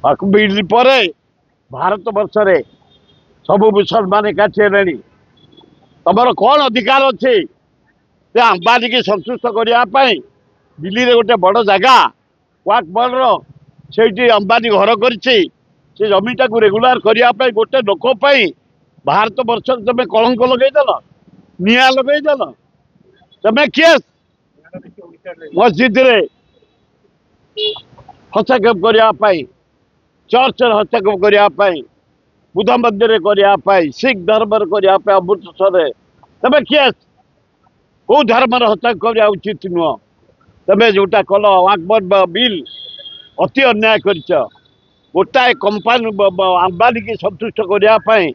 Bill पर भारत वर्ष रे सबु मुसलमान एकाठी हेलेनी तमर कौन अधिकार अच्छे अंबानी की संतुष्ट करने दिल्ली रे गोटे बड़ जगह वाक बल से अंबानी घर कर जमीटा को रेगुलार करने गोटे लोक भारत वर्ष तुम कलंक लगेदेल निआ लगेदेल तुम केस मस्जिद रे हस्तक्षेप करने चर्च हस्तक्षेप करने बुद्ध मंदिर करने सिख धर्म करने अमृतसर तुम केस कौ धर्म हस्तक्षेप करने उचित नुह तुम जोटा कल वाकबर बिल अति अन्याय कर गोटाए कंपानी अंबानी की संतुष्ट करने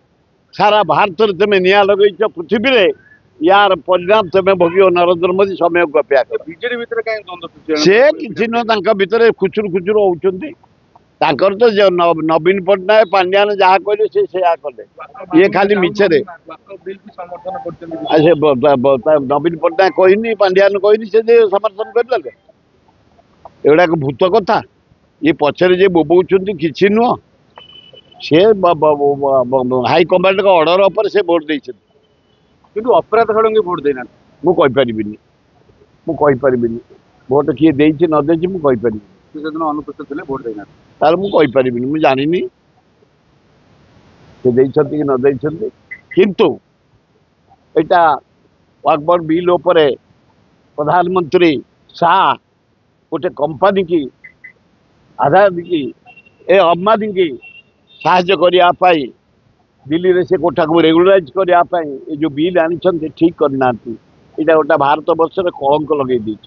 सारा भारत में तुम निआ लगे पृथ्वी रे यार परिणाम तुम भोग नरेंद्र मोदी समय को अपेक्षा बीजेडी भितर कहीं द्वंद्व से किसी नुह भितर खुचुर खुचुर होती तो नवीन पट्टनायक पांड्यान जहाँ कहले से कले ये खाली मिछरे बिल की समर्थन नवीन पट्टनायक कहनी पांड्यान कहनी से समर्थन करदे एगुड़ा भूत कथा ये पछरे जे बोबौं किसी नुह से हाईकमांड का ऑर्डर पर से भोट देते किंतु अपराध खड़ंगे भोट देना मुझे भोट किए देछि न देछि मु कहि परिबिनी से दिन अनुपस्थित थे भोट देना तार मुझे जानी से देइछन्ति कि न देइछन्ति किंतु एटा वाकबर बिल उपरे प्रधानमंत्री शाह गोटे कंपानी की आधार की ए अंबानी की साहाय्य करने दिल्ली रे से कोठा को रेगुलाराइज करने जो बिल आनी ठीक करना यहाँ गोटे भारत वर्ष कलंक लगे दी।